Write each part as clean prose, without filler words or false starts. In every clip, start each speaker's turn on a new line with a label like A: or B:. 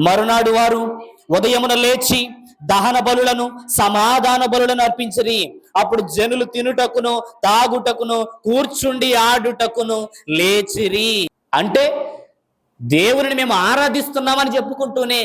A: మరునాడు వారు ఉదయమున లేచి దహన బలులను సమాధాన బలులను అర్పించిరి. అప్పుడు జనులు తినుటకును తాగుటకును కూర్చుండి ఆడుటకును లేచిరి. అంటే దేవుని మేము ఆరాధిస్తున్నామని చెప్పుకుంటూనే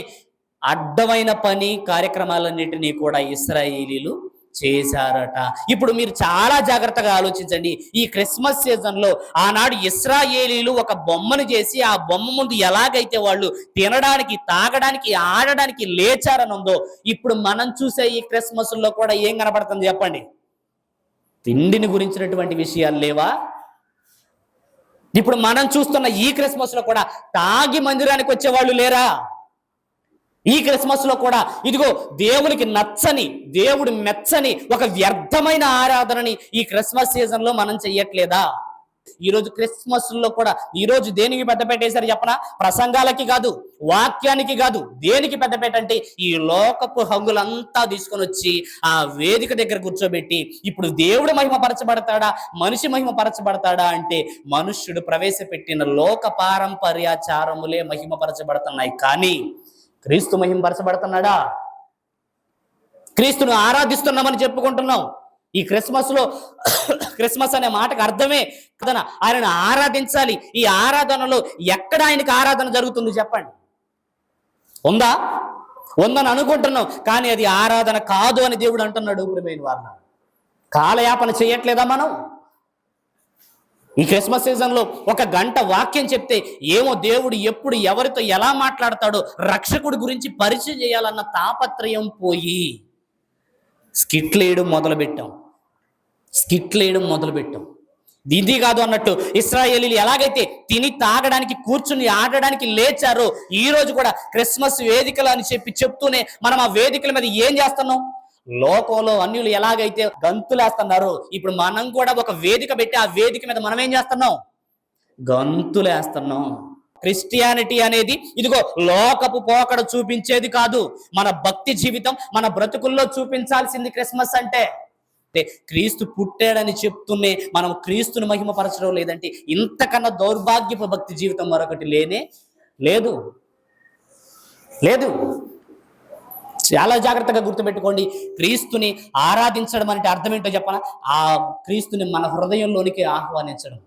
A: అడ్డమైన పని కార్యక్రమాలన్నిటినీ కూడా ఇశ్రాయేలీలు చేశారట. ఇప్పుడు మీరు చాలా జాగ్రత్తగా ఆలోచించండి. ఈ క్రిస్మస్ సీజన్లో ఆనాడు ఇశ్రాయేలీలు ఒక బొమ్మను చేసి ఆ బొమ్మ ముందు ఎలాగైతే వాళ్ళు తినడానికి తాగడానికి ఆడడానికి లేచారని ఉందో, ఇప్పుడు మనం చూసే ఈ క్రిస్మస్లో కూడా ఏం కనబడుతుంది చెప్పండి? తిండిని గురించినటువంటి విషయాలు లేవా? ఇప్పుడు మనం చూస్తున్న ఈ క్రిస్మస్లో కూడా తాగి మందిరానికి వచ్చేవాళ్ళు లేరా? ఈ క్రిస్మస్లో కూడా ఇదిగో దేవునికి నచ్చని, దేవుడు మెచ్చని ఒక వ్యర్థమైన ఆరాధనని ఈ క్రిస్మస్ సీజన్లో మనం చెయ్యట్లేదా? ఈరోజు క్రిస్మస్లో కూడా ఈరోజు దేనికి పెద్ద పెట్టేశారు చెప్పనా? ప్రసంగాలకి కాదు, వాక్యానికి కాదు, దేనికి పెద్ద పెట్టంటే ఈ లోకపు హంగులంతా తీసుకొని వచ్చి ఆ వేదిక దగ్గర కూర్చోబెట్టి ఇప్పుడు దేవుడు మహిమపరచబడతాడా మనిషి మహిమపరచబడతాడా అంటే మనుష్యుడు ప్రవేశపెట్టిన లోక పారంపర్యాచారములే మహిమపరచబడుతున్నాయి. కానీ క్రీస్తు మహిమపరచబడుతున్నాడా? క్రీస్తును ఆరాధిస్తున్నామని చెప్పుకుంటున్నాం. ఈ క్రిస్మస్లో క్రిస్మస్ అనే మాటకు అర్థమే కదా ఆయనను ఆరాధించాలి. ఈ ఆరాధనలో ఎక్కడ ఆయనకి ఆరాధన జరుగుతుంది చెప్పండి? ఉందా? ఉందని అనుకుంటున్నాం, కానీ అది ఆరాధన కాదు అని దేవుడు అంటున్నాడు. ప్రియమైన వారు, కాలయాపన చేయట్లేదా మనం? ఈ క్రిస్మస్ సీజన్లో ఒక గంట వాక్యం చెప్తే ఏమో దేవుడు ఎప్పుడు ఎవరితో ఎలా మాట్లాడతాడో రక్షకుడి గురించి పరిచయం చేయాలన్న తాపత్రయం పోయి స్కిట్లు వేయడం మొదలుపెట్టాం. ఇది కాదు అన్నట్టు ఇశ్రాయేలీలు ఎలాగైతే తిని తాగడానికి కూర్చుని ఆడడానికి లేచారో ఈ రోజు కూడా క్రిస్మస్ వేదికలు అని చెప్తూనే మనం ఆ వేదికల మీద ఏం చేస్తున్నాం? లోకంలో అన్యులు ఎలాగైతే గంతులేస్తున్నారో ఇప్పుడు మనం కూడా ఒక వేదిక పెట్టి ఆ వేదిక మీద మనం ఏం చేస్తున్నాం? గంతులేస్తున్నాం. క్రిస్టియానిటీ అనేది ఇదిగో లోకపు పోకడ చూపించేది కాదు. మన భక్తి జీవితం మన బ్రతుకుల్లో చూపించాల్సింది క్రిస్మస్ అంటే. క్రీస్తు పుట్టాడని చెప్తూనే మనం క్రీస్తుని మహిమపరచడం లేదంటే ఇంతకన్నా దౌర్భాగ్యపు భక్తి జీవితం మరొకటి లేనే లేదు. చాలా జాగ్రత్తగా గుర్తుపెట్టుకోండి. క్రీస్తుని ఆరాధించడం అంటే అర్థం ఏంటో చెప్పనా? ఆ క్రీస్తుని మన హృదయంలోనికి ఆహ్వానించడం.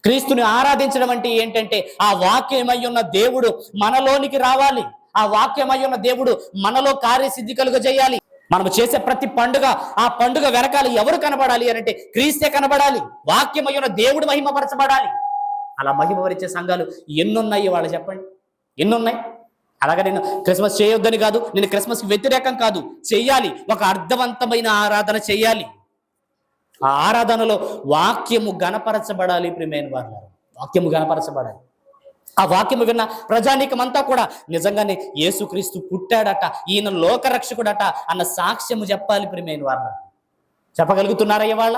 A: క్రీస్తుని ఆరాధించడం అంటే ఏంటంటే ఆ వాక్యమై ఉన్న దేవుడు మనలోనికి రావాలి. ఆ వాక్యమై ఉన్న దేవుడు మనలో కార్యసిద్ధి కలుగ చేయాలి. మనం చేసే ప్రతి పండుగ, ఆ పండుగ వెనకాల ఎవరు కనబడాలి అని అంటే క్రీస్తే కనబడాలి. వాక్యమై ఉన్న దేవుడు మహిమపరచబడాలి. అలా మహిమపరిచే సంఘాలు ఎన్నున్నాయి వాళ్ళు చెప్పండి? ఎన్నున్నాయి? అలాగే నేను క్రిస్మస్ చేయొద్దని కాదు, నేను క్రిస్మస్కి వ్యతిరేకం కాదు, చెయ్యాలి. ఒక అర్థవంతమైన ఆరాధన చెయ్యాలి. ఆ ఆరాధనలో వాక్యము గణపరచబడాలి. ప్రియమైన వారు, వాక్యము గణపరచబడాలి. ఆ వాక్యము విన్న ప్రజానీకమంతా కూడా నిజంగానే యేసుక్రీస్తు పుట్టాడట, ఈయన లోకరక్షకుడట అన్న సాక్ష్యము చెప్పాలి. ప్రియమైన వారు, చెప్పగలుగుతున్నారా ఇవాళ?